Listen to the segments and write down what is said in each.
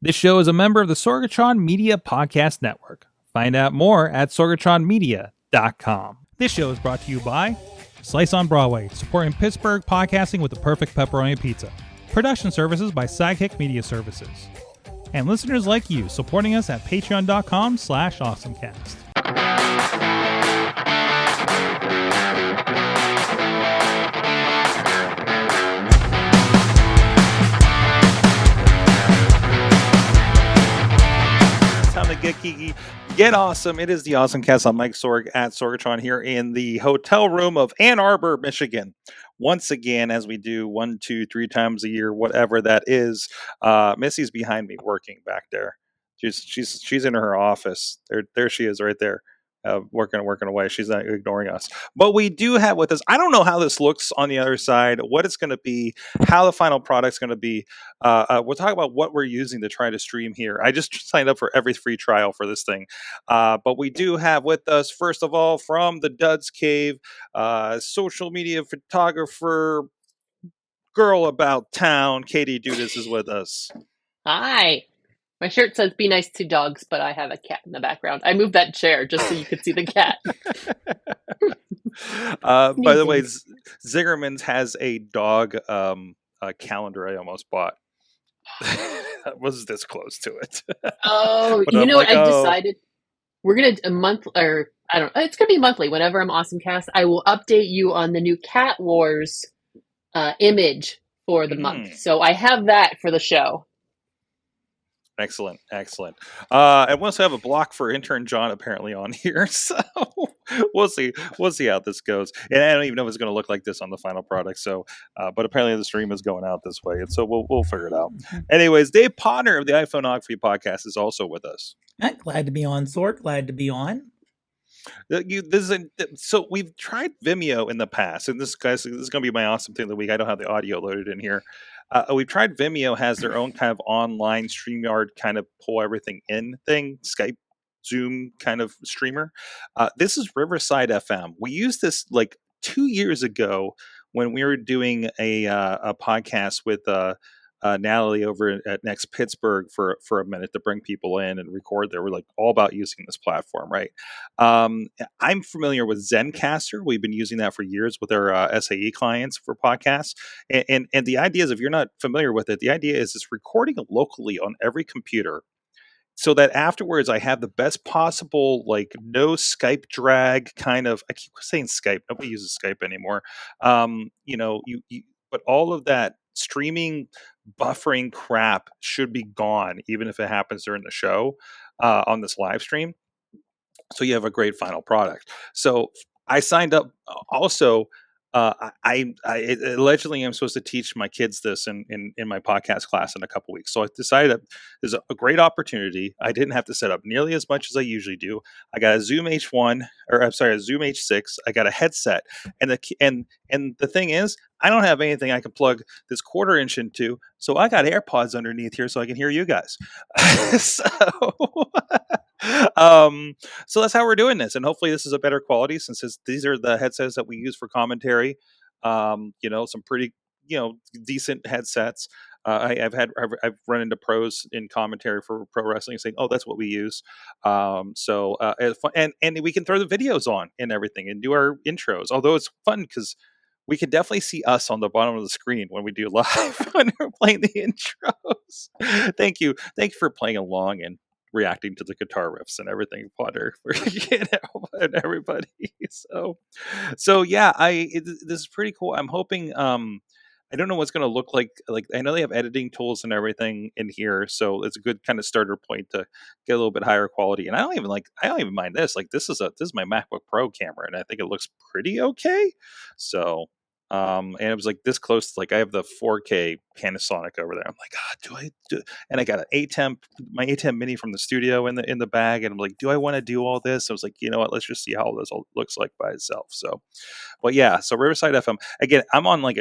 This show is a member of the Sorgatron Media Podcast Network. Find out more at sorgatronmedia.com. This show is brought to you by Slice on Broadway, supporting Pittsburgh podcasting with the perfect pepperoni pizza. Production services by Sidekick Media Services. And listeners like you, supporting us at patreon.com/AwesomeCast. Get geeky, get awesome. It is the AwesomeCast. I'm Mike Sorg at Sorgatron here in the hotel room of Ann Arbor, Michigan. Once again, as we do 1, 2, 3 times a year, whatever that is, Missy's behind me working back there. She's in her office. There she is right there. Working away. She's not ignoring us. But we do have with us, I don't know how this looks on the other side, what it's going to be, how the final product's going to be. We'll talk about what we're using to try to stream here. I just signed up for every free trial for this thing. But we do have with us, first of all, from the Duds Cave, social media photographer, girl about town, Katie Dudas is with us. Hi. My shirt says "Be nice to dogs," but I have a cat in the background. I moved that chair just so you could see the cat. By the way, Zingerman's has a dog calendar I almost bought. I was this close to it. Oh, you know what? I decided we're going to it's going to be monthly. Whenever I'm AwesomeCast, I will update you on the new Cat Wars image for the month. So I have that for the show. Excellent. And we also have a block for intern John apparently on here, so we'll see how this goes. And I don't even know if it's going to look like this on the final product. So, but apparently the stream is going out this way, and so we'll figure it out. Anyways, Dave Potter of the iPhoneography podcast is also with us. Glad to be on, Sorg. Glad to be on. So we've tried Vimeo in the past, and this is going to be my awesome thing of the week. I don't have the audio loaded in here. We've tried Vimeo has their own kind of online StreamYard kind of pull everything in thing, Skype, Zoom kind of streamer. This is Riverside FM. We used this like 2 years ago when we were doing a podcast with Natalie over at Next Pittsburgh for a minute to bring people in and record. They were like all about using this platform, right? I'm familiar with Zencastr. We've been using that for years with our SAE clients for podcasts. And the idea is, if you're not familiar with it, the idea is it's recording locally on every computer, so that afterwards I have the best possible, like, no Skype drag kind of. I keep saying Skype. Nobody uses Skype anymore. But all of that streaming buffering crap should be gone, even if it happens during the show on this live stream. So you have a great final product. So I signed up also. I allegedly am supposed to teach my kids this in my podcast class in a couple weeks. So I decided that there's a great opportunity. I didn't have to set up nearly as much as I usually do. I got a Zoom H1, a Zoom H6. I got a headset, and the thing is, I don't have anything I can plug this 1/4 inch into. So I got AirPods underneath here so I can hear you guys. So that's how we're doing this, and hopefully this is a better quality, since these are the headsets that we use for commentary. Some pretty decent headsets. I've run into pros in commentary for pro wrestling saying, "Oh, that's what we use." And we can throw the videos on and everything and do our intros. Although it's fun because we can definitely see us on the bottom of the screen when we do live when we're playing the intros. Thank you for playing along and reacting to the guitar riffs and everything, Potter, and everybody. So yeah, this is pretty cool. I'm hoping. I don't know what's going to look like. Like, I know they have editing tools and everything in here, so it's a good kind of starter point to get a little bit higher quality. And I don't even mind this. Like, this is my MacBook Pro camera, and I think it looks pretty okay. So. And it was like this close. Like, I have the 4K Panasonic over there. I'm like, do I do? And I got my A10 Mini from the studio in the bag. And I'm like, do I want to do all this? I was like, you know what? Let's just see how this all looks like by itself. So, but yeah. So Riverside FM again. I'm on like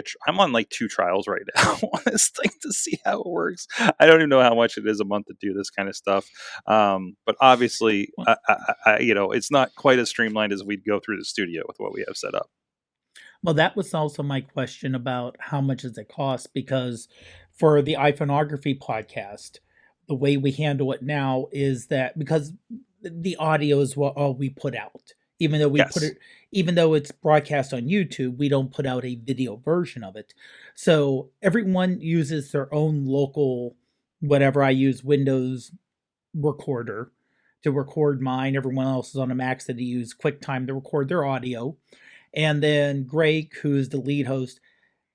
2 trials right now on this thing to see how it works. I don't even know how much it is a month to do this kind of stuff. But obviously, it's not quite as streamlined as we'd go through the studio with what we have set up. Well, that was also my question about how much does it cost, because for the iPhoneography podcast, the way we handle it now is that because the audio is what all we put out, even though Yes. even though it's broadcast on YouTube, we don't put out a video version of it. So everyone uses their own local, whatever. I use Windows recorder to record mine. Everyone else is on a Mac that use QuickTime to record their audio. And then Greg, who's the lead host,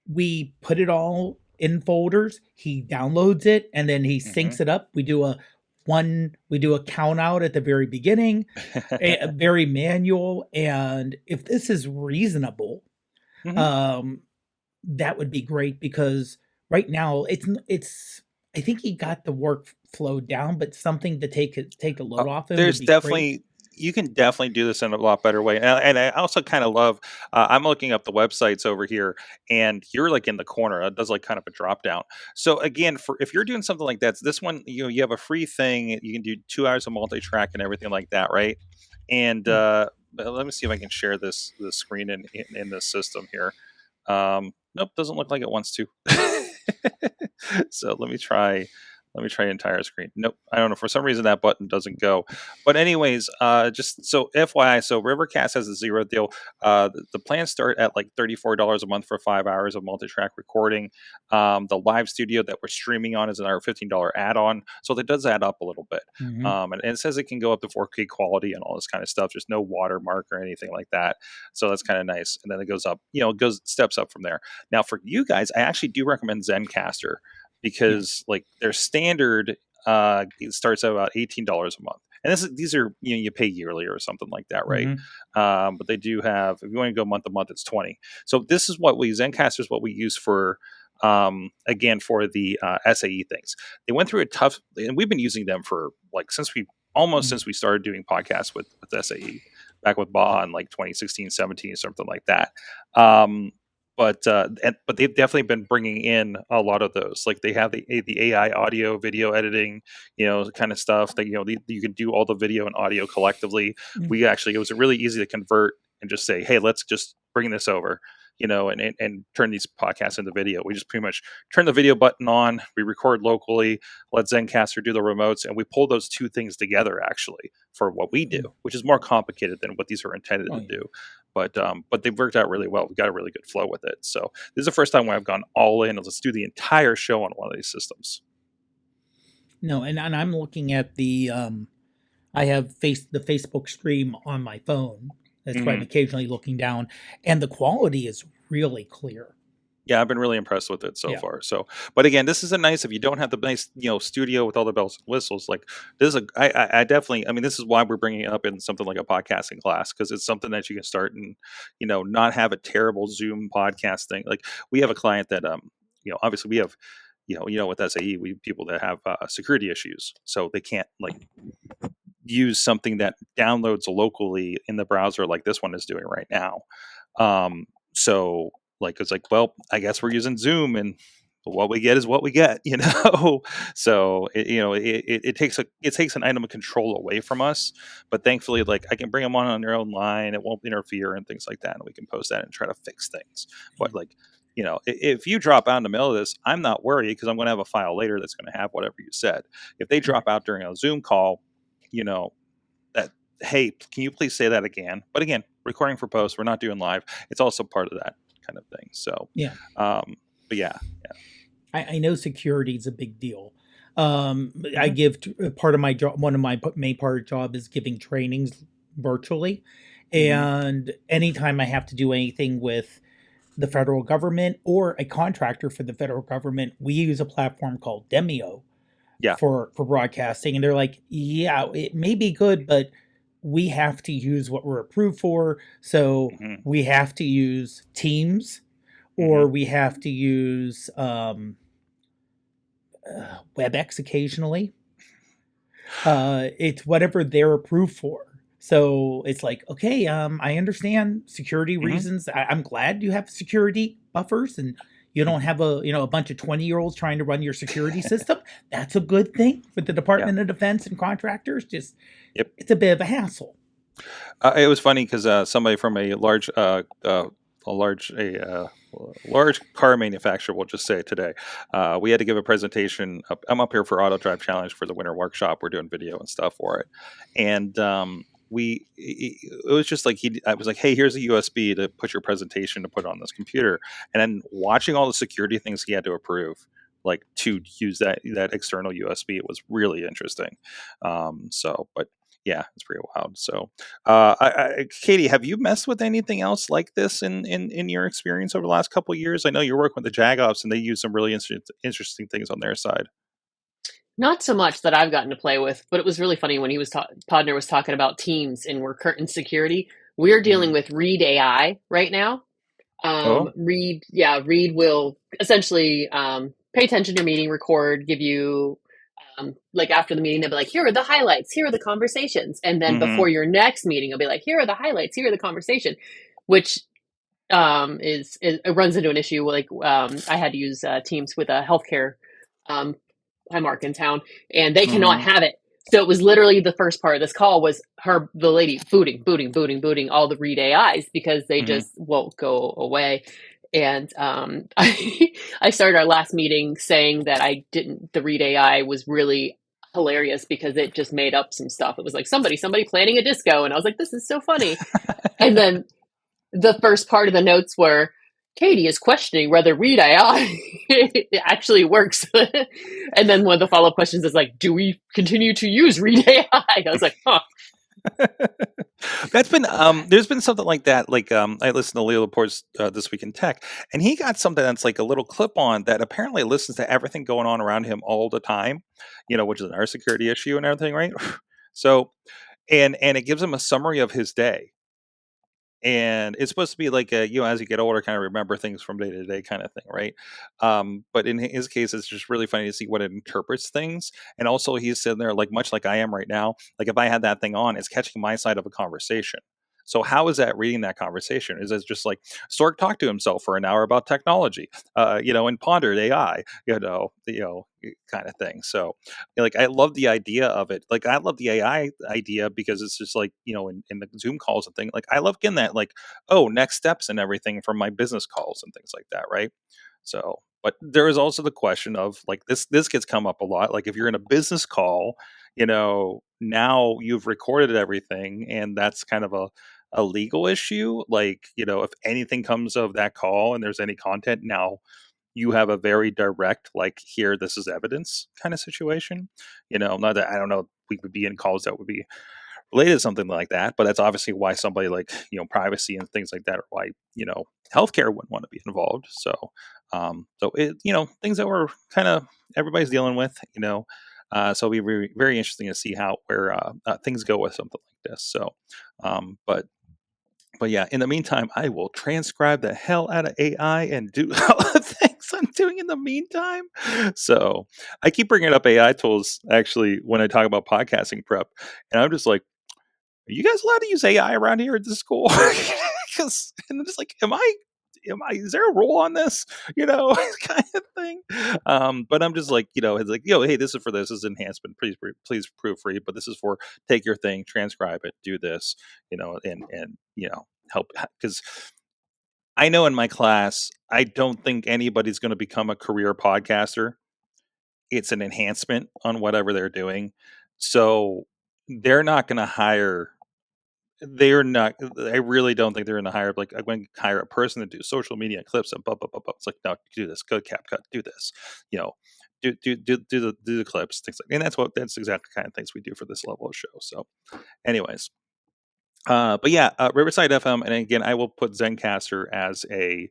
we put it all in folders. He downloads it and then he syncs it up. We do a count out at the very beginning, a very manual. And if this is reasonable, that would be great, because right now it's I think he got the workflow down, but something to take a load off him. There's definitely great. You can definitely do this in a lot better way, and I also kind of love. I'm looking up the websites over here, and you're like in the corner. It does like kind of a drop down. So again, for if you're doing something like that, this one you have a free thing. You can do 2 hours of multi-track and everything like that, right? And let me see if I can share this screen in this system here. Nope, doesn't look like it wants to. So let me try entire screen. Nope, I don't know, for some reason that button doesn't go. But anyways, just so FYI, so Rivercast has a 0 deal. The plans start at like $34 a month for 5 hours of multi-track recording. The live studio that we're streaming on is another $15 add-on, so that does add up a little bit. And it says it can go up to 4K quality and all this kind of stuff. There's no watermark or anything like that, so that's kind of nice. And then it goes up, steps up from there. Now for you guys, I actually do recommend Zencastr, because like their standard it starts at about $18 a month, and these are you pay yearly or something like that, right? But they do have, if you want to go month to month, it's $20. So this is what Zencastr is what we use for again for the SAE things. They went through a tough, and we've been using them for like since we started doing podcasts with SAE back with Baja in like 2016, 17, something like that. But they've definitely been bringing in a lot of those. Like they have the AI audio, video editing, kind of stuff that you can do all the video and audio collectively. It was really easy to convert and just say, hey, let's just bring this over, and turn these podcasts into video. We just pretty much turn the video button on, we record locally, let Zencastr do the remotes, and we pull those two things together actually for what we do, which is more complicated than what these are intended to do. But they've worked out really well. We've got a really good flow with it. So this is the first time when I've gone all in. Let's do the entire show on one of these systems. No, and I'm looking at the I have the Facebook stream on my phone. That's why I'm occasionally looking down, and the quality is really clear. Yeah, I've been really impressed with it so far. So, but again, this is a nice, if you don't have the nice, studio with all the bells and whistles, like this is I definitely, this is why we're bringing it up in something like a podcasting class, because it's something that you can start and, not have a terrible Zoom podcast thing. Like we have a client that, obviously we have, with SAE, we have people that have security issues, so they can't like use something that downloads locally in the browser like this one is doing right now. So like it's like, well, I guess we're using Zoom, and what we get is what we get, So it takes an item of control away from us, but thankfully, like I can bring them on their own line, it won't interfere and things like that, and we can post that and try to fix things. But like, if you drop out in the middle of this, I'm not worried, because I'm going to have a file later that's going to have whatever you said. If they drop out during a Zoom call, that, hey, can you please say that again? But again, recording for post, we're not doing live. It's also part of that kind of thing. So but yeah. I know security is a big deal. I give part of my job. One of my main part of job is giving trainings virtually, and anytime I have to do anything with the federal government or a contractor for the federal government, we use a platform called Demio for broadcasting, and they're like, yeah, it may be good, but we have to use what we're approved for. So we have to use Teams, or we have to use WebEx occasionally. It's whatever they're approved for. So it's like, okay, I understand security reasons. I'm glad you have security buffers and you don't have a bunch of 20-year-olds trying to run your security system. That's a good thing for the Department of Defense and contractors. Just it's a bit of a hassle. It was funny because somebody from a large large car manufacturer, we'll just say today. We had to give a presentation. I'm up here for Auto Drive Challenge for the winter workshop. We're doing video and stuff for it. And it was just like, I was like, hey, here's a USB to put your presentation to put on this computer. And then watching all the security things he had to approve, like to use that external USB, it was really interesting. But yeah, it's pretty wild. So, Katie, have you messed with anything else like this in your experience over the last couple of years? I know you're working with the Jagoffs, and they use some really interesting things on their side. Not so much that I've gotten to play with, but it was really funny when he was Podner was talking about Teams and we're current security. We're dealing with Read AI right now. Read will essentially pay attention to your meeting, record, give you like after the meeting, they'll be like, here are the highlights, here are the conversations. And then before your next meeting, it'll be like, here are the highlights, here are the conversation, which it runs into an issue. Like I had to use Teams with a healthcare Highmark in town, and they cannot have it. So it was literally the first part of this call was the lady booting all the Read AIs because they just won't go away. And I started our last meeting saying that the Read AI was really hilarious because it just made up some stuff. It was like somebody planning a disco. And I was like, this is so funny. And then the first part of the notes were, Katie is questioning whether Read AI it actually works. And then one of the follow-up questions is like, do we continue to use Read AI? I was like, huh. That's been there's been something like that. Like I listened to Leo Laporte's This Week in Tech, and he got something that's like a little clip on that apparently listens to everything going on around him all the time, which is another security issue and everything, right? So and it gives him a summary of his day. And it's supposed to be like as you get older, kind of remember things from day to day kind of thing, right? But in his case, it's just really funny to see what it interprets things. And also he's sitting there, like much like I am right now. Like if I had that thing on, it's catching my side of a conversation. So how is that reading that conversation? Is it just like Stork talked to himself for an hour about technology, and pondered AI, kind of thing. So like, I love the idea of it. Like I love the AI idea because it's just like, in the Zoom calls and things, like I love getting that, like, oh, next steps and everything from my business calls and things like that. Right. So, but there is also the question of like, this gets come up a lot. Like if you're in a business call, now you've recorded everything and that's kind of a legal issue. Like, if anything comes of that call and there's any content, now you have a very direct, like, here, this is evidence kind of situation. Not that I don't know, we would be in calls that would be related to something like that, but that's obviously why somebody like, privacy and things like that are why, healthcare wouldn't want to be involved. So, things that we're kind of everybody's dealing with, so it'll be very, very interesting to see where things go with something like this. So, but yeah, in the meantime, I will transcribe the hell out of AI and do all the things I'm doing in the meantime. So I keep bringing up AI tools actually when I talk about podcasting prep, and I'm just like, are you guys allowed to use AI around here at the school? And I'm just like, is there a rule on this? Kind of thing. But I'm just like, it's like, hey, this is for this is enhancement. Please proofread, but this is for take your thing, transcribe it, do this, and help, because I know in my class, I don't think anybody's going to become a career podcaster. It's an enhancement on whatever they're doing. So they're not going to hire. They're not. I really don't think they're going to hire. Like, I'm going to hire a person to do social media clips and blah blah blah blah. It's like, no, do this. Go CapCut. Do this. Do the clips. Things like, and that's exactly the kind of things we do for this level of show. So, anyways, but yeah, Riverside FM, and again, I will put Zencastr as a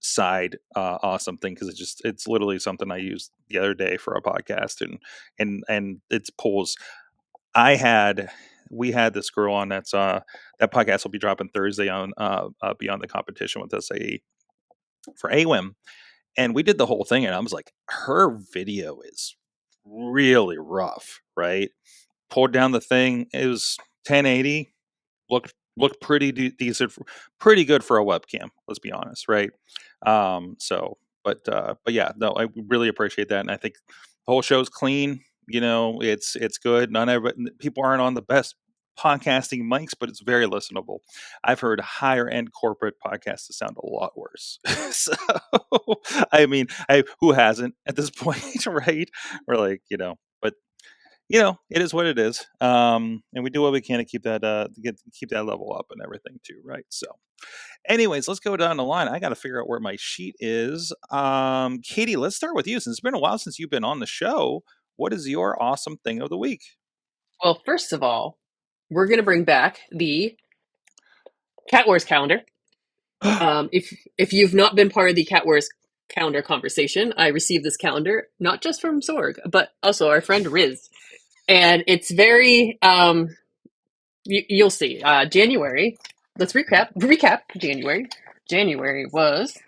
side awesome thing because it's literally something I used the other day for a podcast, and it pulls. We had this girl on that podcast will be dropping Thursday on Beyond the Competition with us for AWIM, and we did the whole thing, and I was like, her video is really rough, right? Pulled down the thing, it was 1080, looked pretty decent, pretty good for a webcam, let's be honest, right? But yeah, no, I really appreciate that, and I think the whole show's clean. It's good. People aren't on the best podcasting mics, but it's very listenable. I've heard higher end corporate podcasts that sound a lot worse. So, I mean, who hasn't at this point, right? We're like, but it is what it is. And we do what we can to keep that keep that level up and everything too, right? So anyways, let's go down the line. I got to figure out where my sheet is. Katie, let's start with you. Since it's been a while since you've been on the show, what is your awesome thing of the week? Well, first of all, we're going to bring back the Cat Wars calendar. If you've not been part of the Cat Wars calendar conversation, I received this calendar not just from Sorg, but also our friend Riz. And it's very, you'll see. January, let's recap January. January was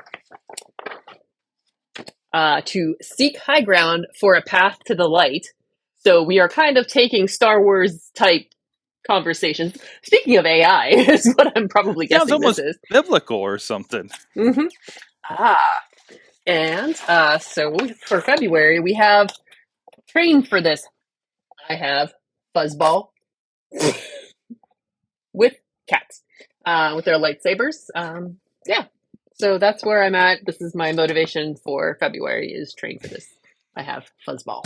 to seek high ground for a path to the light. So we are kind of taking Star Wars type conversations. Speaking of AI, is what I'm probably guessing almost this is. Biblical or something. Mm-hmm. And so for February, we have trained for this. I have Fuzzball with cats, with their lightsabers. Yeah. So that's where I'm at. This is my motivation for February is train for this. I have Fuzzball.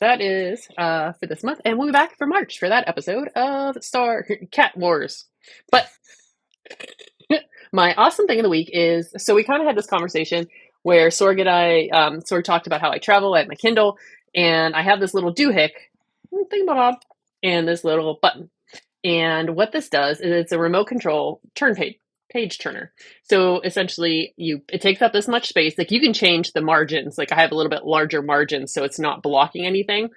That is for this month. And we'll be back for March for that episode of Cat Wars. But my awesome thing of the week is, so we kind of had this conversation where Sorg and I, Sorg talked about how I travel. I have my Kindle, and I have this little doohick thingamabob and this little button. And what this does is it's a remote control page turner. So essentially it takes up this much space. Like you can change the margins. Like I have a little bit larger margins so it's not blocking anything.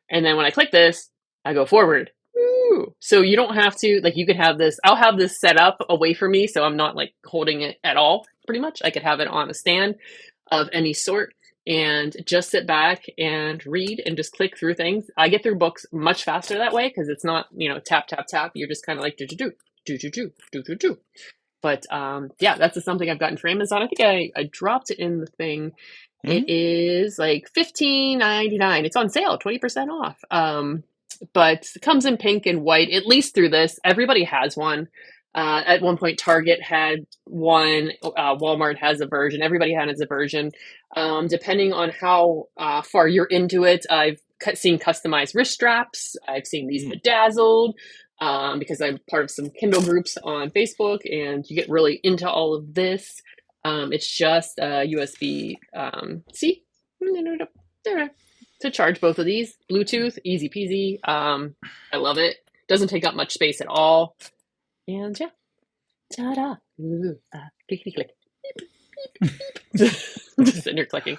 And then when I click this, I go forward. Woo! So you don't have to, like you could have this, I'll have this set up away from me so I'm not like holding it at all pretty much. I could have it on a stand of any sort and just sit back and read and just click through things. I get through books much faster that way because it's not, tap, tap, tap. You're just kind of like do. But yeah, that's just something I've gotten for Amazon. I think I dropped it in the thing. Mm-hmm. It is like $15.99. It's on sale, 20% off. But it comes in pink and white, at least through this. Everybody has one. At one point, Target had one. Walmart has a version. Everybody has a version. Depending on how far you're into it, I've seen customized wrist straps. I've seen these bedazzled. Because I'm part of some Kindle groups on Facebook, and you get really into all of this. It's just USB-C to charge both of these. Bluetooth, easy peasy. I love it. Doesn't take up much space at all. And yeah, ta-da! Click, click, click. Just sitting here clicking.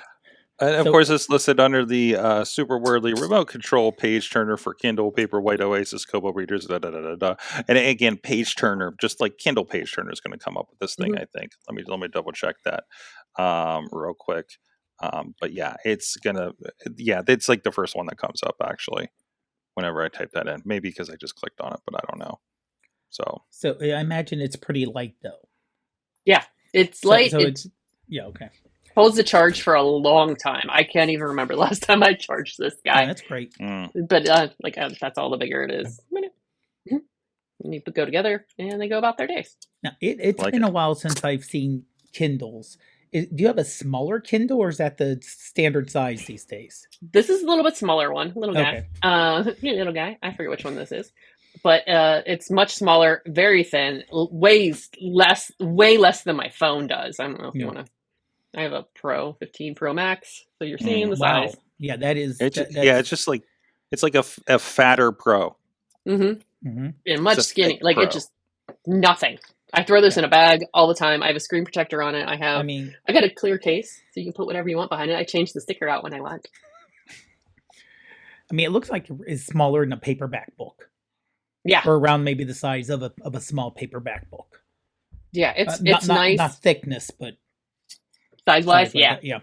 And of course, it's listed under the super worldly remote control page turner for Kindle, Paperwhite, Oasis, Kobo readers, And again, page turner, just like Kindle page turner is going to come up with this thing. Mm-hmm. I think. Let me double check that real quick. But yeah, it's like the first one that comes up actually. Whenever I type that in, maybe because I just clicked on it, but I don't know. So I imagine it's pretty light though. Yeah, it's light. So it's okay. Holds the charge for a long time. I can't even remember the last time I charged this guy. Yeah, that's great. But that's all the bigger it is. You need to go together, and they go about their days. Now it's been a while since I've seen Kindles. Do you have a smaller Kindle, or is that the standard size these days? This is a little bit smaller one, little guy. Okay. Little guy. I forget which one this is. But it's much smaller, very thin, weighs way less than my phone does. I don't know if you want to. I have a 15 Pro Max, so you're seeing the size. Yeah, that is. It's just like it's like a fatter Pro. Mm-hmm. Mm-hmm. And much skinny, like Pro. It's just nothing. I throw this in a bag all the time. I have a screen protector on it. I got a clear case, so you can put whatever you want behind it. I change the sticker out when I want. It looks like it's smaller than a paperback book. Yeah, or around maybe the size of a small paperback book. Yeah, it's nice. Not thickness, but size-wise, yeah. Yeah.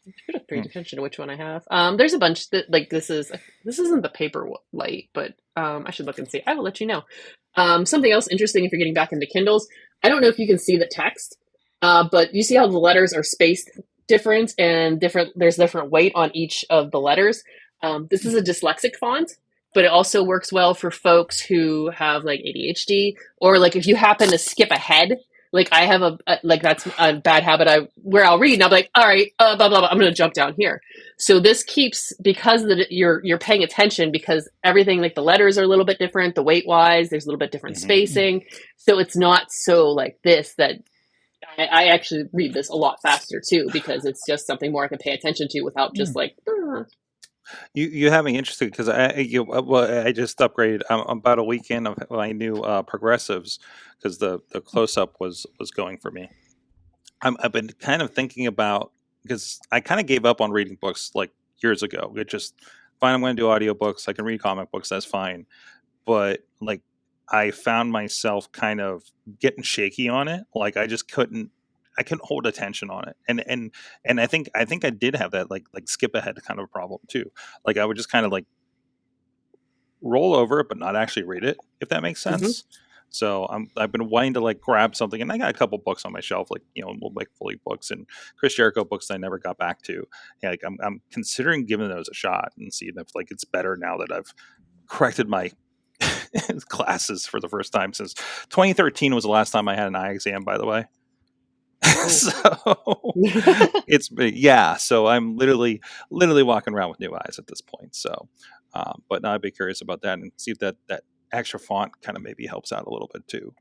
I should have paid attention to which one I have. There's a bunch that this isn't the Paperwhite, but I should look and see. I will let you know. Something else interesting if you're getting back into Kindles. I don't know if you can see the text, but you see how the letters are spaced different and different. There's different weight on each of the letters. This is a dyslexic font, but it also works well for folks who have like ADHD, or like if you happen to skip ahead. Like I have like that's a bad habit where I'll read and I'll be like, all right, blah, blah, blah, I'm going to jump down here. So this keeps, because you're paying attention, because everything, like the letters are a little bit different, the weight wise, there's a little bit different spacing. So it's not so like this that I actually read this a lot faster too, because it's just something more I can pay attention to without just like. You have me interested because I just upgraded. I'm about a weekend of my new progressives because the close up was going for me. I've been kind of thinking about, because I kind of gave up on reading books like years ago. It just fine. I'm going to do audiobooks. I can read comic books. That's fine. But like I found myself kind of getting shaky on it. Like I just couldn't hold attention on it. And I think I did have that like skip ahead kind of a problem too. Like I would just kind of like roll over it, but not actually read it, if that makes sense. So I've been wanting to like grab something, and I got a couple books on my shelf, like, like Fully books and Chris Jericho books that I never got back to. Yeah, like I'm considering giving those a shot and seeing if like it's better now that I've corrected my classes for the first time since 2013 was the last time I had an eye exam, by the way. So so I'm literally walking around with new eyes at this point. So but now I'd be curious about that and see if that extra font kind of maybe helps out a little bit too.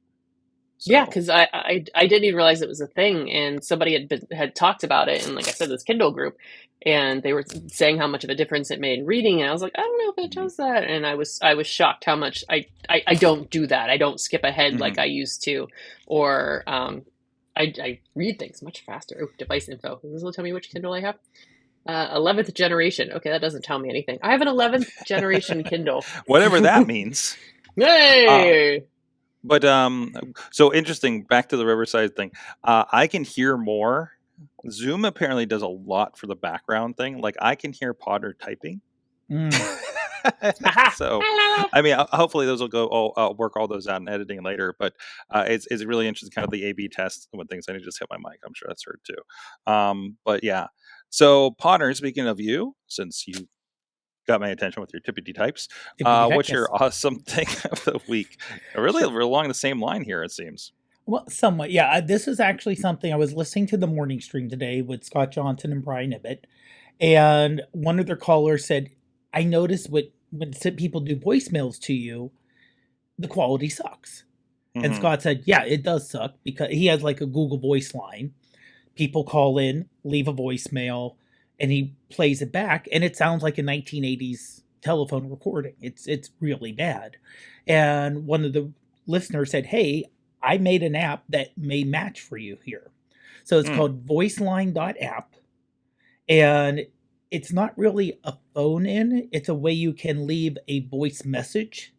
So. Yeah, because I didn't even realize it was a thing, and somebody had talked about it, and like I said, this Kindle group, and they were saying how much of a difference it made in reading, and I was like, I don't know if it does that, and I was shocked how much I don't do that. I don't skip ahead like I used to, or I read things much faster. Oh, device info. This will tell me which Kindle I have. 11th generation. Okay, that doesn't tell me anything. I have an 11th generation Kindle. Whatever that means. Yay! But so interesting. Back to the Riverside thing. I can hear more. Zoom apparently does a lot for the background thing. Like I can hear Potter typing. So, I mean, hopefully those will go. I'll work all those out in editing later. But it's really interesting, kind of the A/B test when things. I need to just hit my mic. I'm sure that's heard too. But yeah. So Potter, speaking of you, since you got my attention with your tippity types, what's your awesome thing of the week? Really, we're along the same line here, it seems. Well, somewhat, yeah. This is actually something I was listening to the morning stream today with Scott Johnson and Brian Ibbett, and one of their callers said, I noticed when people do voicemails to you, the quality sucks. And Scott said, yeah, it does suck, because he has like a Google Voice line. People call in, leave a voicemail, and he plays it back, and it sounds like a 1980s telephone recording. It's really bad. And one of the listeners said, hey, I made an app that may match for you here. So it's called voiceline.app, and it's not really a phone in. It's a way you can leave a voice message,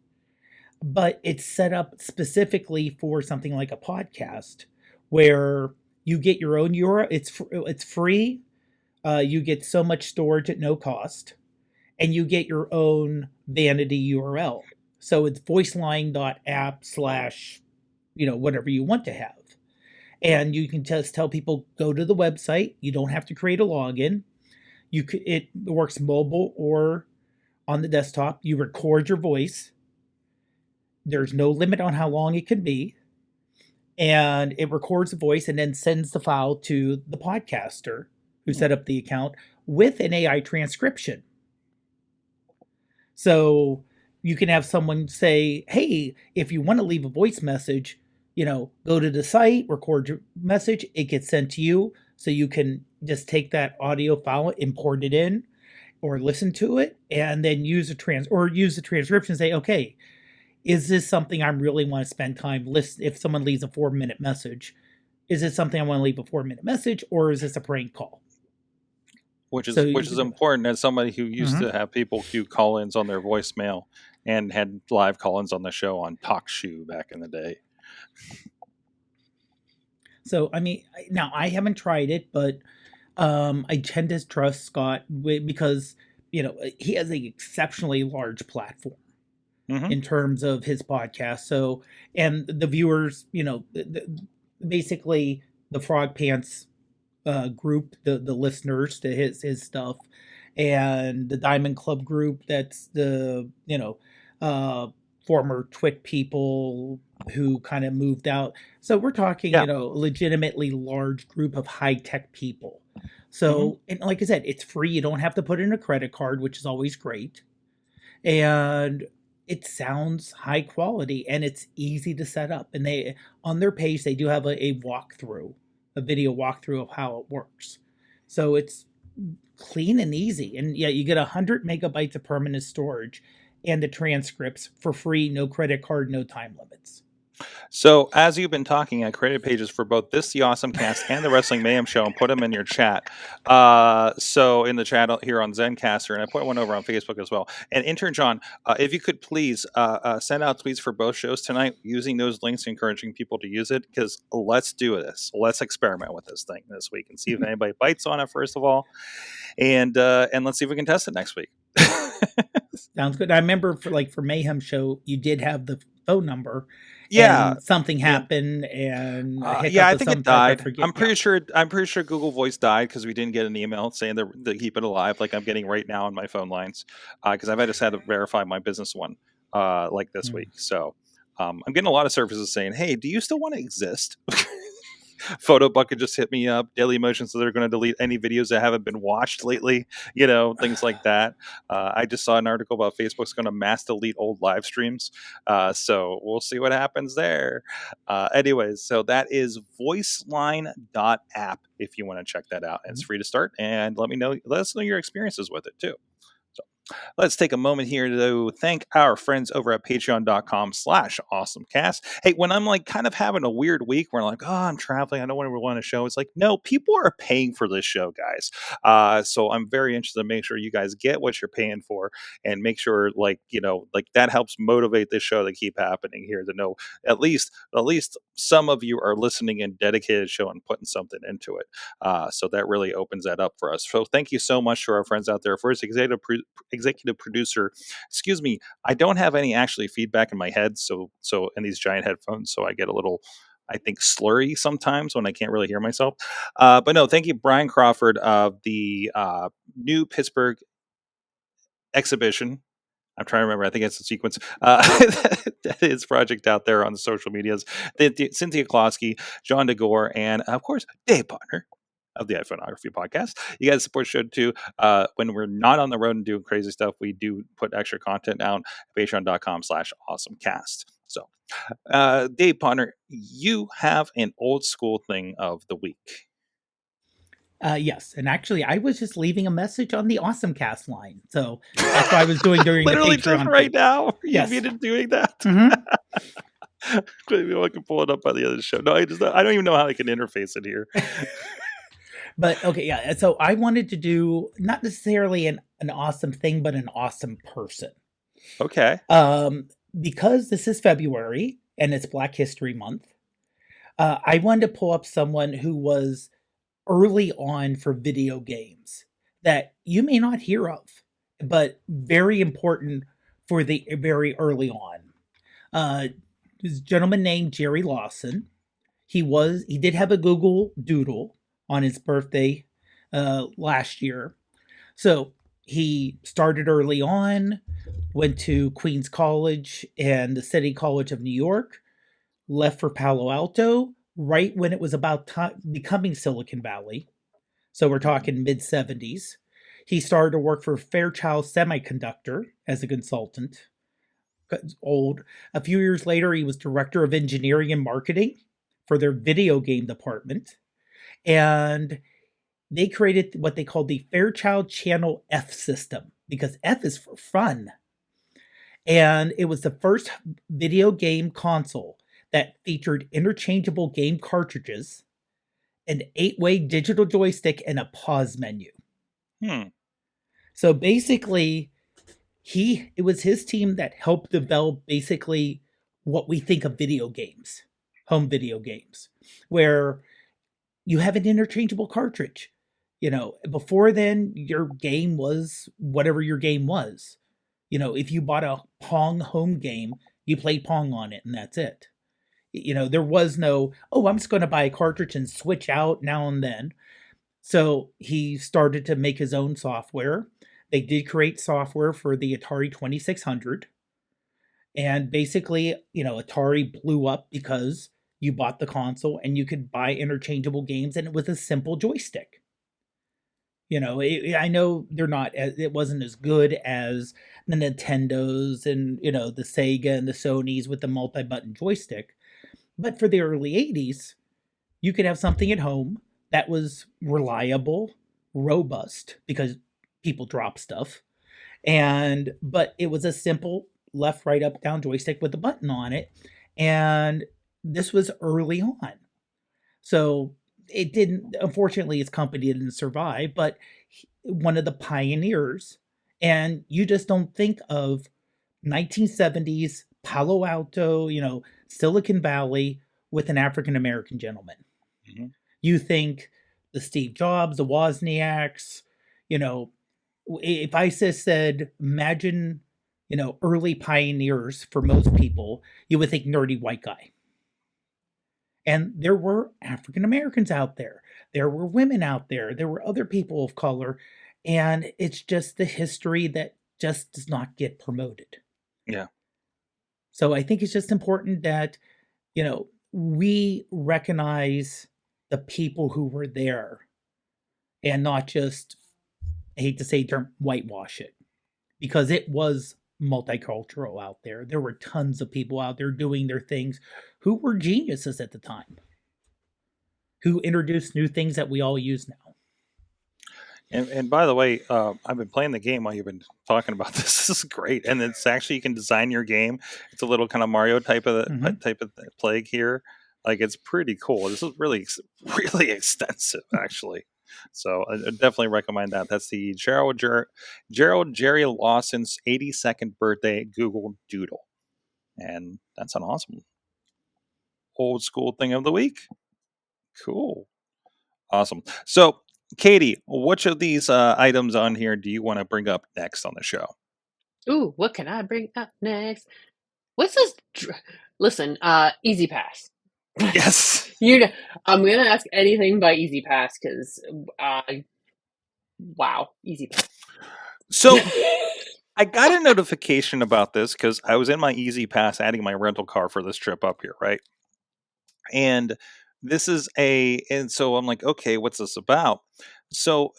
but it's set up specifically for something like a podcast where you get your own URL. It's free. You get so much storage at no cost, and you get your own vanity URL. So it's voiceline.app / whatever you want to have. And you can just tell people, go to the website. You don't have to create a login. It works mobile or on the desktop. You record your voice. There's no limit on how long it can be. And it records the voice and then sends the file to the podcaster who set up the account with an AI transcription. So you can have someone say, hey, if you want to leave a voice message, go to the site, record your message, it gets sent to you. So you can just take that audio file, import it in, or listen to it, and then use the transcription and say, okay, is this something I really want to spend time listening? If someone leaves a 4-minute message, is this something I want to leave a 4-minute message, or is this a prank call? Which is important as somebody who used to have people queue call-ins on their voicemail and had live call-ins on the show on TalkShoe back in the day. So, I mean, now I haven't tried it, but I tend to trust Scott because, he has an exceptionally large platform in terms of his podcast. So, and the viewers, basically the Frog Pants group, the listeners to his stuff, and the Diamond Club group, that's the, former Twit people who kind of moved out. So we're talking, Yeah. legitimately large group of high-tech people. So, Mhm. and like I said, it's free. You don't have to put in a credit card, which is always great. And it sounds high quality and it's easy to set up. And they, on their page, they do have a walkthrough, a video walkthrough of how it works. So it's clean and easy. And yeah, you get 100 megabytes of permanent storage and the transcripts for free, no credit card, no time limits. So as you've been talking, I created pages for both this, the AwesomeCast, and the Wrestling Mayhem Show, and put them in your chat. So in the chat here on Zencastr, and I put one over on Facebook as well. And Intern John, if you could please send out tweets for both shows tonight using those links, encouraging people to use it, because let's do this. Let's experiment with this thing this week and see if anybody bites on it first of all, and let's see if we can test it next week. Sounds good. I remember for Mayhem Show, you did have the phone number. Yeah, and something happened, and I think it died. I'm pretty sure Google Voice died because we didn't get an email saying they keep it alive, like I'm getting right now on my phone lines, because I've just had to verify my business one like this week. So I'm getting a lot of services saying, "Hey, do you still want to exist?" Photobucket just hit me up. Daily Motion, so they're going to delete any videos that haven't been watched lately. Things like that. I just saw an article about Facebook's going to mass delete old live streams. So we'll see what happens there. Anyways, so that is voiceline.app if you want to check that out. It's free to start, and let us know your experiences with it too. Let's take a moment here to thank our friends over at patreon.com/awesomecast. Hey, when I'm kind of having a weird week where I'm like, oh, I'm traveling, I don't want to want a show. It's like, no, people are paying for this show, guys. So I'm very interested to make sure you guys get what you're paying for and make sure that helps motivate this show to keep happening here, to know at least some of you are listening and dedicated show and putting something into it. So that really opens that up for us. So thank you so much to our friends out there. First, executive producer, excuse me, I don't have any actually feedback in my head, so in these giant headphones, so I get a little, I think, slurry sometimes when I can't really hear myself. But no, thank you, Brian Crawford of the new Pittsburgh exhibition. I'm trying to remember. I think it's a sequence. That is project out there on the social medias. Cynthia Klosky, John DeGore, and of course, Dave Partner of the iPhoneography podcast. You guys support the show too. When we're not on the road and doing crazy stuff, we do put extra content out at patreon.com/awesomecast. So, Dave Partner, you have an old school thing of the week. Yes, and actually, I was just leaving a message on the AwesomeCast line, so that's what I was doing during literally the Patreon just right now. Yes. You've been doing that. Mm-hmm. Maybe I can pull it up by the end of the show. No, I don't even know how I can interface it here. But okay, yeah. So I wanted to do not necessarily an awesome thing, but an awesome person. Okay. Because this is February and it's Black History Month, I wanted to pull up someone who was early on for video games that you may not hear of, but very important for the very early on. This gentleman named Jerry Lawson. He did have a Google Doodle on his birthday last year. So he started early on, went to Queens College and the City College of New York, left for Palo Alto right when it was about becoming Silicon Valley. So we're talking mid-70s. He started to work for Fairchild Semiconductor as a consultant. Old. A few years later, he was director of engineering and marketing for their video game department. And they created what they called the Fairchild Channel F system, because F is for fun. And it was the first video game console that featured interchangeable game cartridges, an 8-way digital joystick, and a pause menu. So basically, it was his team that helped develop basically what we think of video games, home video games, where you have an interchangeable cartridge. Before then, your game was whatever your game was. If you bought a Pong home game, you played Pong on it, and that's it. There was no, I'm just going to buy a cartridge and switch out now and then. So he started to make his own software. They did create software for the Atari 2600. And basically, Atari blew up because you bought the console and you could buy interchangeable games, and it was a simple joystick. I know it wasn't as good as the Nintendos and, the Sega and the Sonys with the multi-button joystick. But for the early 80s, you could have something at home that was reliable, robust, because people drop stuff. But it was a simple left, right, up, down joystick with a button on it. And this was early on. So it didn't, unfortunately, his company didn't survive, but one of the pioneers. And you just don't think of 1970s Palo Alto, Silicon Valley with an African American gentleman. Mm-hmm. You think the Steve Jobs, the Wozniaks, if I said, imagine, early pioneers for most people, you would think nerdy white guy. And there were African Americans out there. There were women out there. There were other people of color. And it's just the history that just does not get promoted. Yeah. So I think it's just important that, we recognize the people who were there and not just, I hate to say the term, whitewash it, because it was multicultural out there. There were tons of people out there doing their things who were geniuses at the time, who introduced new things that we all use now. And by the way, I've been playing the game while you've been talking about this. This is great, and it's actually, you can design your game. It's a little kind of Mario type of plague here. Like, it's pretty cool. This is really, really extensive, actually. So I definitely recommend that. That's the Gerald Jerry Lawson's 82nd birthday Google Doodle, and that's an awesome old school thing of the week. Cool, awesome. So, Katie, which of these items on here do you want to bring up next on the show? Ooh, what can I bring up next? What's this? Listen, E-ZPass. Yes. I'm going to ask anything by E-ZPass because, wow, E-ZPass. So I got a notification about this because I was in my E-ZPass adding my rental car for this trip up here, right? And and so I'm like, okay, what's this about? So,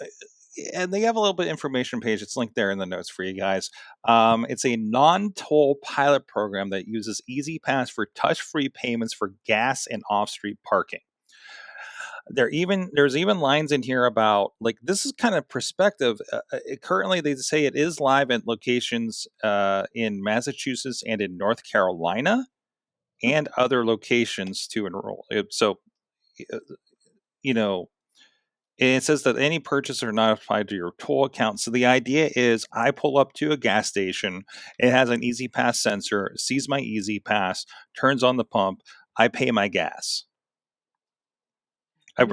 and they have a little bit of information page. It's linked there in the notes for you guys. It's a non-toll pilot program that uses E-ZPass for touch-free payments for gas and off-street parking. There's even lines in here about, like, this is kind of perspective. Currently, they say it is live at locations in Massachusetts and in North Carolina, and other locations to enroll. So, it says that any purchases are not applied to your toll account. So the idea is, I pull up to a gas station, it has an E-ZPass sensor, sees my E-ZPass, turns on the pump, I pay my gas. I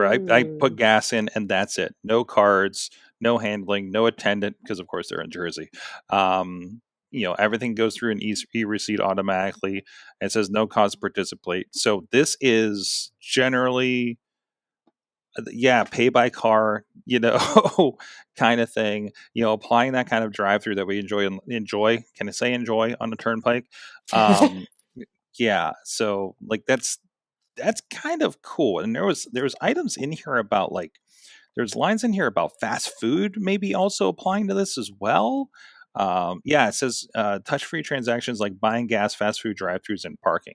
put gas in, and that's it. No cards, no handling, no attendant, because of course they're in Jersey. Everything goes through an e-receipt automatically. It says no cost to participate. So this is generally, pay by car, kind of thing. Applying that kind of drive-through that we enjoy. Can I say enjoy on the turnpike? Yeah. So, like, that's kind of cool. And there was items in here about, like, there's lines in here about fast food maybe also applying to this as well. It says touch-free transactions like buying gas, fast food, drive-thrus, and parking.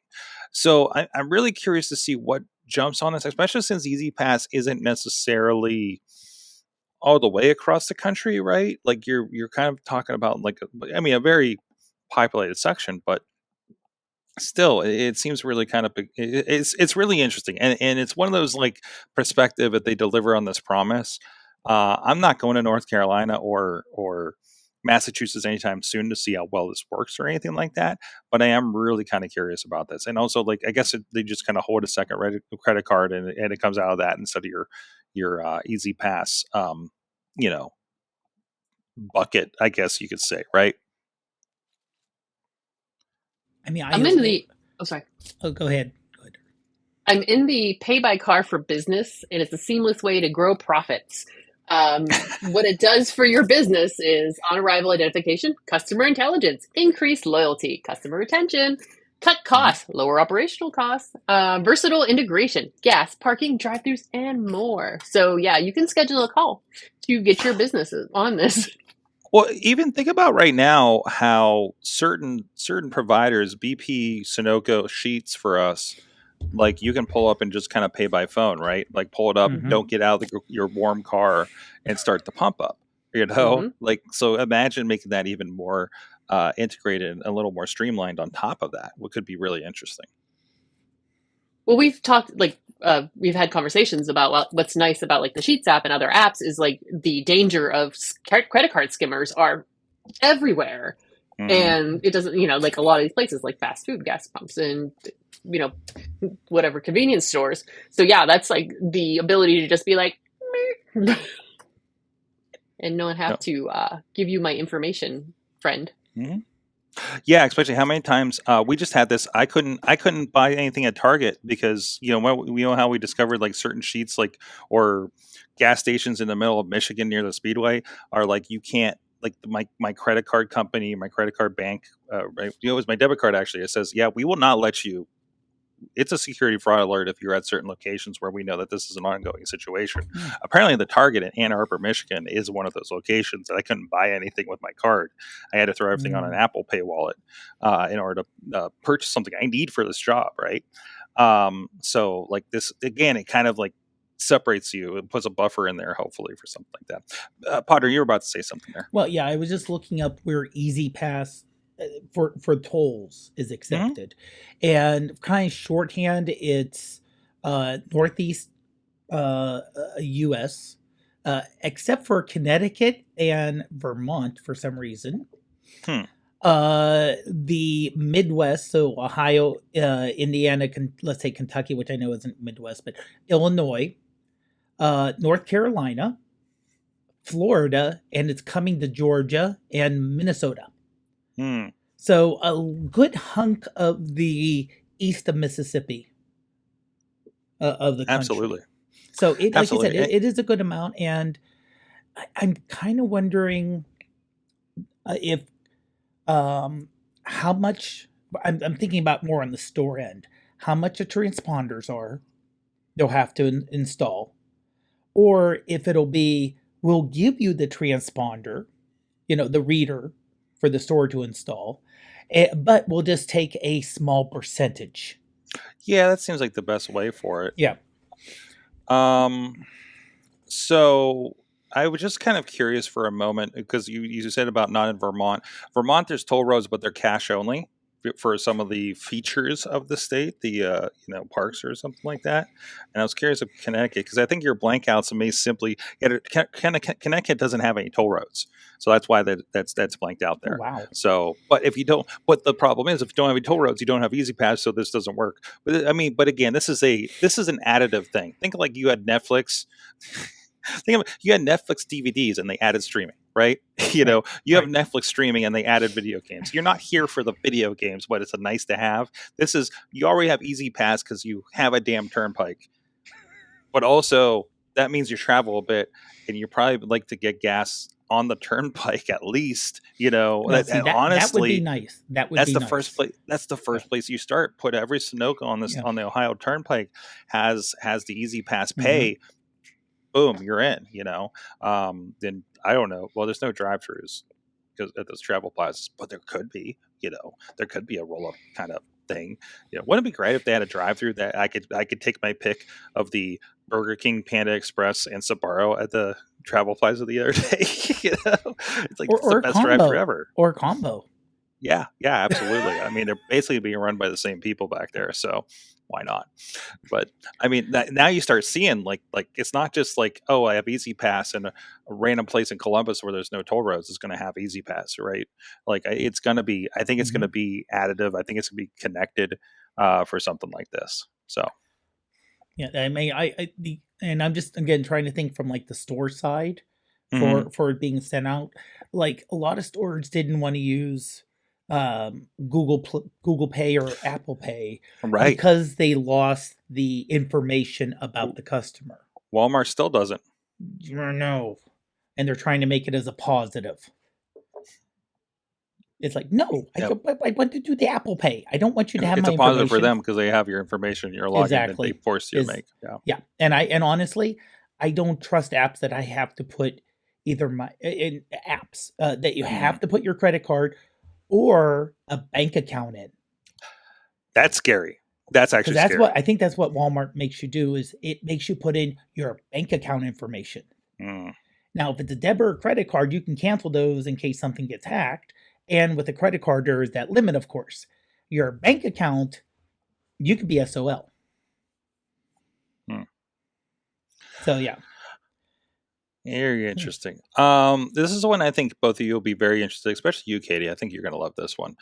So I'm really curious to see what jumps on this, especially since E-ZPass isn't necessarily all the way across the country, right? Like, you're kind of talking about, like, a very populated section, but still, it seems really kind of big. It's really interesting, and it's one of those, like, perspective that they deliver on this promise. I'm not going to North Carolina or Massachusetts anytime soon to see how well this works or anything like that, but I am really kind of curious about this. And also, like, I guess they just kind of hold a second credit card, and it comes out of that instead of your E-ZPass bucket, I guess you could say, right? I'm in the. Oh, sorry. Oh, go ahead. I'm in the pay by car for business, and it's a seamless way to grow profits. What it does for your business is on arrival identification, customer intelligence, increased loyalty, customer retention, cut costs, lower operational costs, versatile integration, gas, parking, drive-thrus, and more. So yeah, you can schedule a call to get your businesses on this. Well, even think about right now how certain providers, BP, Sunoco, Sheets for us, like you can pull up and just kind of pay by phone, right? Like pull it up, don't get out of your warm car and start the pump up, you know? Like, so imagine making that even more integrated and a little more streamlined on top of that, what could be really interesting. Well, we've talked, like, we've had conversations about what's nice about like the Sheets app and other apps is like the danger of credit card skimmers are everywhere. And it doesn't, like a lot of these places like fast food, gas pumps, and, whatever convenience stores. So yeah, that's like the ability to just be like, and not have to give you my information, friend. Yeah, especially how many times we just had this. I couldn't buy anything at Target because we know how we discovered like certain Sheets or gas stations in the middle of Michigan near the Speedway are like you can't, like my credit card company, my credit card bank, right? It was my debit card actually. It says, yeah, we will not let you. It's a security fraud alert if you're at certain locations where we know that this is an ongoing situation. Apparently the Target in Ann Arbor, Michigan is one of those locations that I couldn't buy anything with my card. I had to throw everything on an Apple Pay wallet in order to purchase something I need for this job, right? So like this, again, it kind of like separates you and puts a buffer in there, hopefully, for something like that. Potter, you were about to say something there. Well, yeah, I was just looking up where E-ZPass for tolls is accepted, and kind of shorthand, it's Northeast U.S. Except for Connecticut and Vermont for some reason. The Midwest, so Ohio, Indiana, let's say Kentucky, which I know isn't Midwest, but Illinois, North Carolina, Florida, and it's coming to Georgia and Minnesota. So a good hunk of the east of Mississippi of the country. Absolutely. So like you said, it is a good amount, and I'm kind of wondering if how much. I'm thinking about more on the store end. How much the transponders are they'll have to install, or if it'll be we'll give you the transponder, the reader for the store to install, but we'll just take a small percentage. Yeah, that seems like the best way for it. Yeah. So I was just kind of curious for a moment because you said about not in Vermont. Vermont, there's toll roads, but they're cash only for some of the features of the state, the parks or something like that. And I was curious of Connecticut because I think your blank outs may simply Connecticut doesn't have any toll roads, so that's why that's blanked out there. Oh, wow. So, but if you don't, what the problem is, if you don't have any toll roads, you don't have E-ZPass, so this doesn't work. But again, this is an additive thing. Think like you had Netflix. You had Netflix DVDs and they added streaming, right? You have Netflix streaming and they added video games. You're not here for the video games, but it's a nice to have. You already have E-ZPass because you have a damn turnpike. But also, that means you travel a bit and you probably would like to get gas on the turnpike at least, honestly, that would be nice. That's the first place you start. Put every Sunoco on the Ohio Turnpike has the E-ZPass pay. Boom, you're in, then I don't know. Well, there's no drive-thrus because at those travel plazas, but there could be, there could be a roll-up kind of thing. Wouldn't it be great if they had a drive-thru that I could take my pick of the Burger King, Panda Express, and Sbarro at the travel plaza the other day? It's like it's the best drive-thru ever. Or combo. Yeah, absolutely. I mean, they're basically being run by the same people back there, so why not? But I mean, now you start seeing like it's not just like, oh, I have E-ZPass and a random place in Columbus where there's no toll roads is going to have E-ZPass, right? Like it's going to be, I think it's going to be additive. I think it's going to be connected for something like this. So yeah, I mean, and I'm just again trying to think from like the store side for it being sent out. Like a lot of stores didn't want to use Google Pay or Apple Pay, Right. because they lost the information about the customer. Walmart still doesn't. No, and they're trying to make it as a positive. It's like, no, I want to do the Apple Pay. I don't want you to have my information. It's a positive for them because they have your information. You're logging Exactly. that they force you to make. Yeah. And honestly, I don't trust apps that I have to put either in apps that you have to put your credit card or a bank account in. That's scary. That's actually scary. What I think that's what Walmart makes you do, is it makes you put in your bank account information. Now, if it's a debit or credit card, you can cancel those in case something gets hacked. And with a credit card, there is that limit, of course. Your bank account, you could be SOL. So, yeah. Very interesting. This is one I think both of you will be very interested, especially you, Katie. I think you're going to love this one.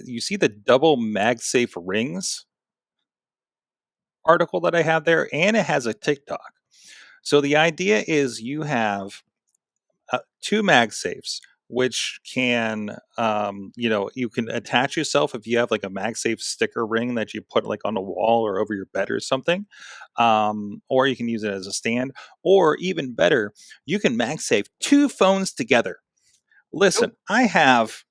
You see the double MagSafe rings article that I have there, and it has a TikTok. So the idea is you have 2 MagSafes, which can, you can attach yourself if you have like a MagSafe sticker ring that you put like on a wall or over your bed or something. Or you can use it as a stand, or even better, you can MagSafe 2 phones together. Listen, I have,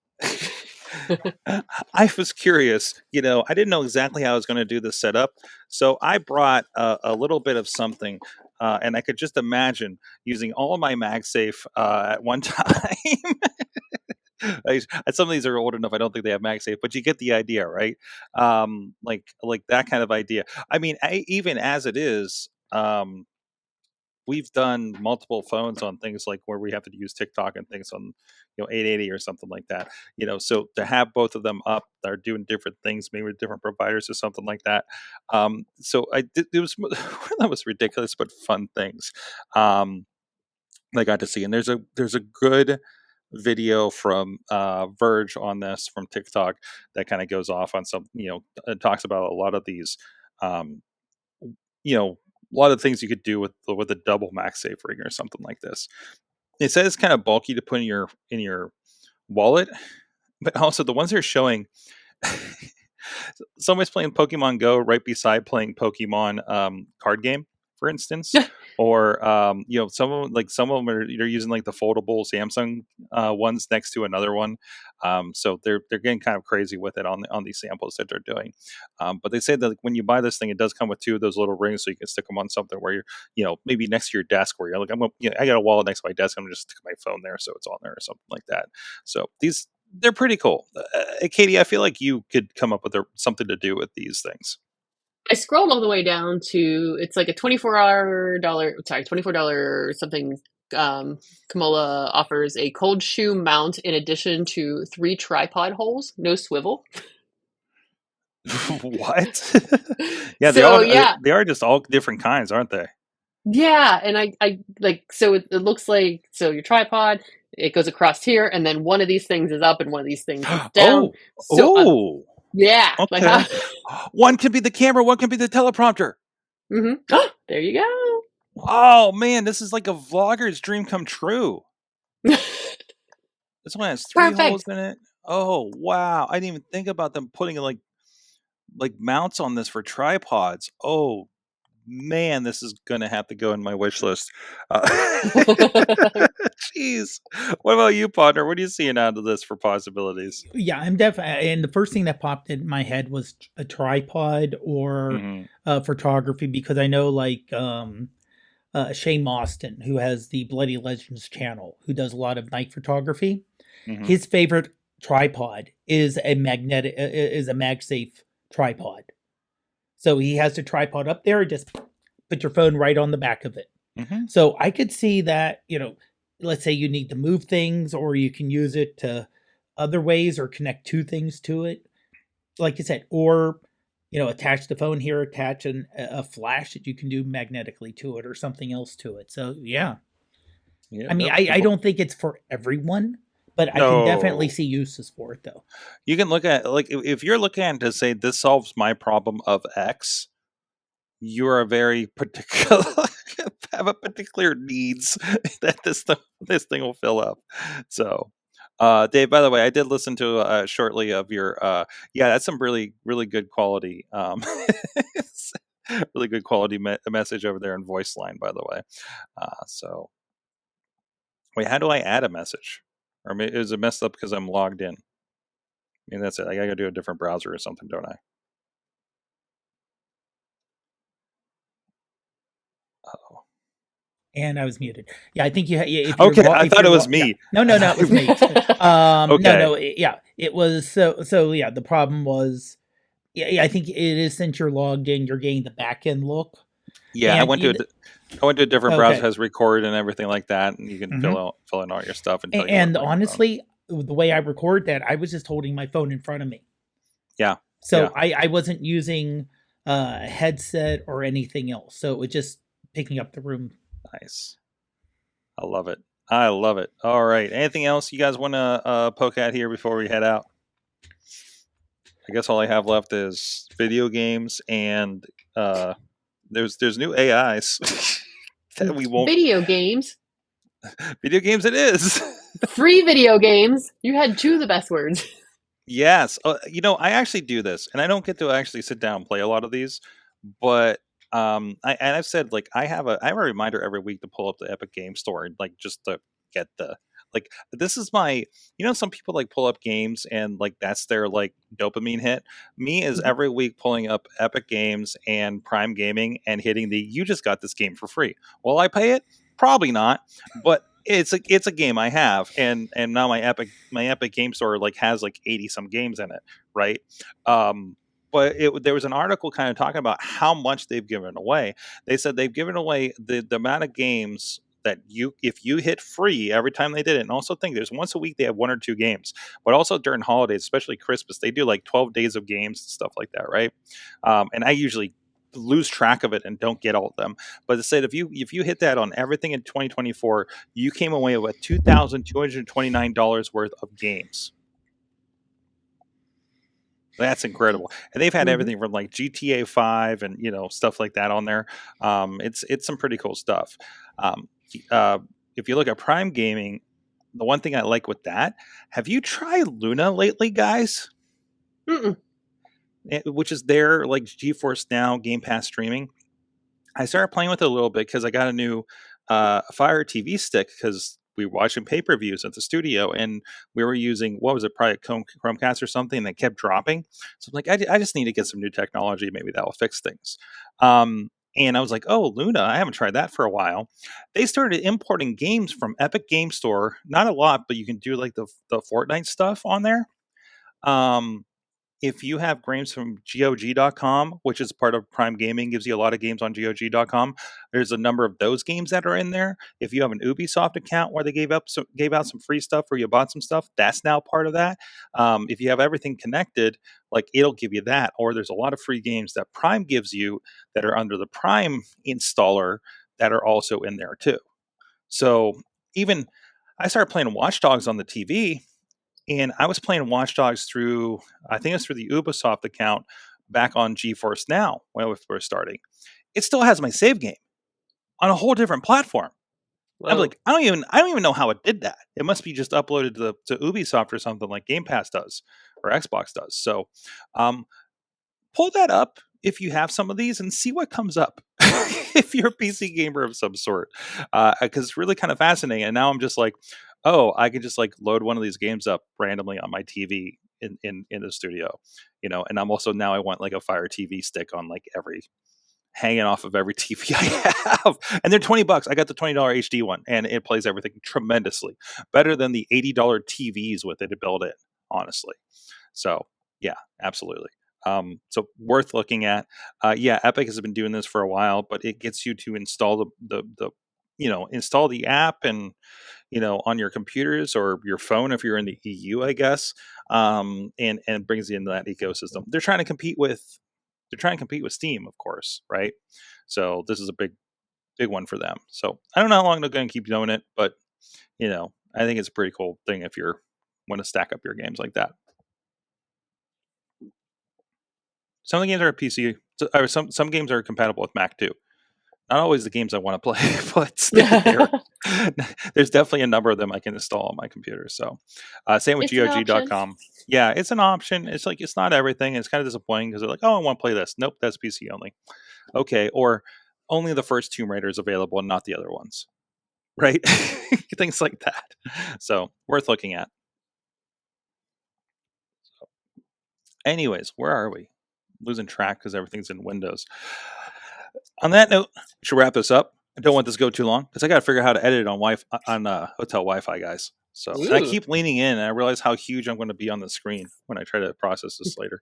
I was curious, I didn't know exactly how I was going to do this setup. So I brought a little bit of something. And I could just imagine using all of my MagSafe at one time. Some of these are old enough, I don't think they have MagSafe, but you get the idea, right? Like that kind of idea. I mean, even as it is, we've done multiple phones on things like where we have to use TikTok and things on 880 or something like that. So to have both of them up, they're doing different things, maybe with different providers or something like that. So it was that was ridiculous but fun things I got to see. And there's a good video from Verge on this from TikTok that kind of goes off on some, it talks about a lot of these a lot of things you could do with a double MagSafe ring or something like this. It says it's kind of bulky to put in your wallet, but also the ones they're showing, somebody's playing Pokemon Go right beside playing Pokemon card game, for instance, or some of them are they're using like the foldable Samsung ones next to another one. So they're getting kind of crazy with it on these samples that they're doing. But they say that when you buy this thing, it does come with 2 of those little rings, so you can stick them on something where you're maybe next to your desk, where you're like, I got a wallet next to my desk, I'm gonna just stick my phone there so it's on there or something like that. So they're pretty cool. Katie, I feel like you could come up with something to do with these things. I scrolled all the way down to, it's like a $24 something. Kamola offers a cold shoe mount in addition to 3 tripod holes, no swivel. What? Yeah, they are just all different kinds, aren't they? Yeah, and I like, so it looks like, so your tripod, it goes across here, and then one of these things is up and one of these things is down. Yeah. Okay. Like, one can be the camera, one can be the teleprompter. There you go. Oh man, this is like a vlogger's dream come true. This one has 3 holes in it. Oh wow, I didn't even think about them putting like mounts on this for tripods. Oh man, this is gonna have to go in my wish list. Jeez. What about you, partner? What are you seeing out of this for possibilities? Yeah, I'm definitely. And the first thing that popped in my head was a tripod or photography, because I know like Shane Austin, who has the Bloody Legends channel, who does a lot of night photography. His favorite tripod is a MagSafe tripod. So he has the tripod up there, just put your phone right on the back of it. So I could see that, let's say you need to move things, or you can use it to other ways, or connect 2 things to it, like you said, or, attach the phone here, attach a flash that you can do magnetically to it, or something else to it. So yeah. I mean, I don't think it's for everyone, but I can definitely see uses for it, though. You can look at, like, if you're looking at it to say this solves my problem of X, you're a very particular have a particular needs that this thing will fill up. So Dave, by the way, I did listen to shortly of your. Yeah, that's some really, really good quality. Really good quality message over there in voice line, by the way. So, wait, how do I add a message? Or is it messed up because I'm logged in? I mean, that's it. I got to do a different browser or something, don't I? Oh. And I was muted. Yeah, I think you. If you're okay, I thought it was me. Yeah. No, it was me. Okay. No, yeah, it was. So yeah, the problem was. Yeah, I think it is since you're logged in, you're getting the back end look. Yeah, and I went to a different browser, has record and everything like that, and you can fill in all your stuff. And honestly, the way I record that, I was just holding my phone in front of me. Yeah. So I wasn't using a headset or anything else. So it was just picking up the room. Nice. I love it. All right. Anything else you guys want to poke at here before we head out? I guess all I have left is video games, and there's new AIs that we won't. Video games. Video games. It is free video games. You had two of the best words. Yes. I actually do this, and I don't get to actually sit down and play a lot of these, but I've said, like, I have a reminder every week to pull up the Epic Game Store and, like, just to get the, like, this is my, some people, like, pull up games and, like, that's their, like, dopamine hit. Me is every week pulling up Epic Games and Prime Gaming and hitting you just got this game for free. Will I pay it? Probably not, but it's a game I have, and now my Epic Game Store, like, has like 80 some games in it, right? But there was an article kind of talking about how much they've given away. They said they've given away the amount of games that if you hit free every time they did it. And also think there's once a week they have 1 or 2 games, but also during holidays, especially Christmas, they do like 12 days of games and stuff like that, right? And I usually lose track of it and don't get all of them. But it said if you hit that on everything in 2024, you came away with $2,229 worth of games. That's incredible. And they've had everything from like GTA 5 and stuff like that on there. It's some pretty cool stuff. If you look at Prime Gaming, the one thing I like with that, have you tried Luna lately, guys? Mm-mm. Which is their, like, GeForce Now Game Pass streaming. I started playing with it a little bit because I got a new Fire TV stick because we were watching pay-per-views at the studio and we were using, what was it, probably Chromecast or something that kept dropping. So I'm like, I just need to get some new technology. Maybe that will fix things. And I was like, oh, Luna, I haven't tried that for a while. They started importing games from Epic Game Store. Not a lot, but you can do like the Fortnite stuff on there. If you have games from GOG.com, which is part of Prime Gaming, gives you a lot of games on GOG.com. There's a number of those games that are in there. If you have an Ubisoft account where they gave out some free stuff or you bought some stuff, that's now part of that. If you have everything connected, like, it'll give you that. Or there's a lot of free games that Prime gives you that are under the Prime installer that are also in there too. So even I started playing Watch Dogs on the TV. And I was playing Watch Dogs through, I think it was through the Ubisoft account back on GeForce Now when I was first starting. It still has my save game on a whole different platform. Whoa. I'm like, I don't even know how it did that. It must be just uploaded to Ubisoft or something like Game Pass does or Xbox does. So pull that up if you have some of these and see what comes up if you're a PC gamer of some sort, because it's really kind of fascinating. And now I'm just like, oh, I could just like load one of these games up randomly on my TV in the studio, and I'm also, now I want like a Fire TV stick on like hanging off of every TV I have. And they're $20. I got the $20 HD one and it plays everything tremendously better than the $80 TVs with it to build in, honestly. So yeah, absolutely. So worth looking at. Epic has been doing this for a while, but it gets you to install install the app and, on your computers or your phone if you're in the EU, I guess, and brings you into that ecosystem. They're trying to compete with Steam, of course, right? So this is a big one for them. So I don't know how long they're going to keep doing it, but I think it's a pretty cool thing if you want to stack up your games like that. Some of the games are PC. Some games are compatible with Mac too. Not always the games I want to play, but there's definitely a number of them I can install on my computer. So, same with GOG.com. Yeah, it's an option. It's like, it's not everything. It's kind of disappointing because they're like, oh, I want to play this. Nope, that's PC only. Okay, or only the first Tomb Raider is available and not the other ones. Right? Things like that. So, worth looking at. So, anyways, where are we? Losing track because everything's in Windows. On that note, we should wrap this up. I don't want this to go too long because I got to figure out how to edit it on hotel Wi-Fi, guys. So and I keep leaning in, and I realize how huge I'm going to be on the screen when I try to process this later.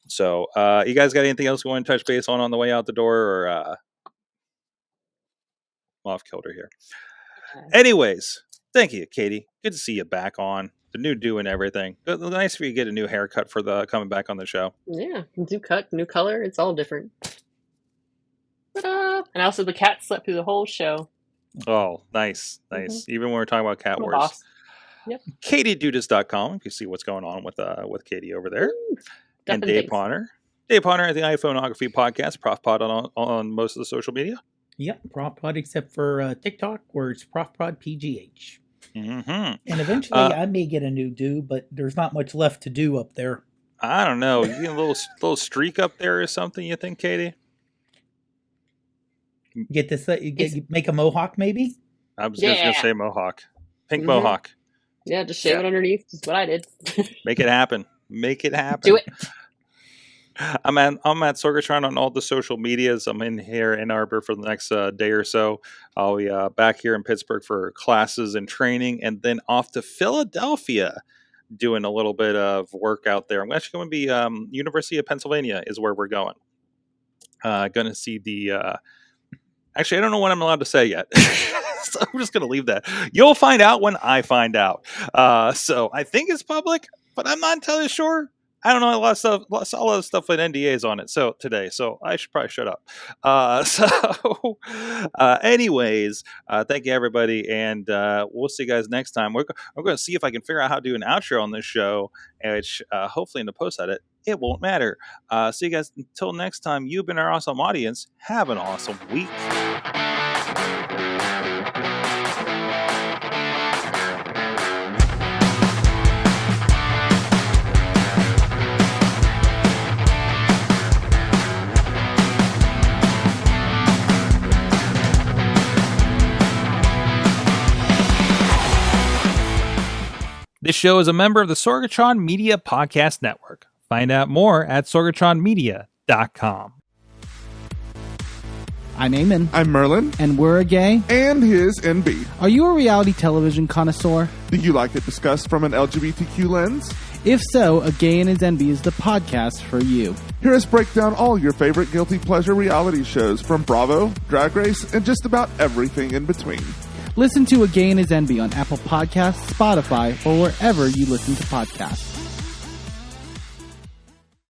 So you guys got anything else you want to touch base on the way out the door, or well, I've killed her here. Anyways, thank you, Katie. Good to see you back on the new do and everything. Nice for you to get a new haircut for the coming back on the show. Yeah, new cut, new color. It's all different. Ta-da! And also the cat slept through the whole show. Oh, nice. Mm-hmm. Even when we're talking about Cat Wars. Boss. Yep. KatieDudas.com. You can see what's going on with Katie over there. And Dave Ponner. Dave Ponner at the iPhoneography podcast, ProfPod on most of the social media. Yep, ProfPod except for TikTok, where it's ProfPodPGH. Mm-hmm. And eventually I may get a new do, but there's not much left to do up there. I don't know. You get a little streak up there or something, you think, Katie? Get this, make a mohawk, maybe? I was just going to say mohawk. Pink mohawk. Yeah, just shave it underneath. That's what I did. Make it happen. Make it happen. Do it. I'm at Sorgatron on all the social medias. I'm in here in Ann Arbor for the next day or so. I'll be back here in Pittsburgh for classes and training, and then off to Philadelphia doing a little bit of work out there. I'm actually going to be University of Pennsylvania is where we're going. Going to see the... Actually, I don't know what I'm allowed to say yet. So I'm just going to leave that. You'll find out when I find out. So I think it's public, but I'm not entirely sure. I don't know, a lot of stuff with NDAs on it today, so I should probably shut up. Anyways, thank you, everybody, and we'll see you guys next time. I'm going to see if I can figure out how to do an outro on this show, which hopefully in the post-edit, it won't matter. See you guys until next time. You've been our awesome audience. Have an awesome week. This show is a member of the Sorgatron Media Podcast Network. Find out more at sorgatronmedia.com. I'm Eamon. I'm Merlin. And we're a gay. And his NB. Are you a reality television connoisseur? Do you like it discussed from an LGBTQ lens? If so, A Gay and His NB is the podcast for you. Hear us break down all your favorite guilty pleasure reality shows from Bravo, Drag Race, and just about everything in between. Listen to A Gay and His NB on Apple Podcasts, Spotify, or wherever you listen to podcasts.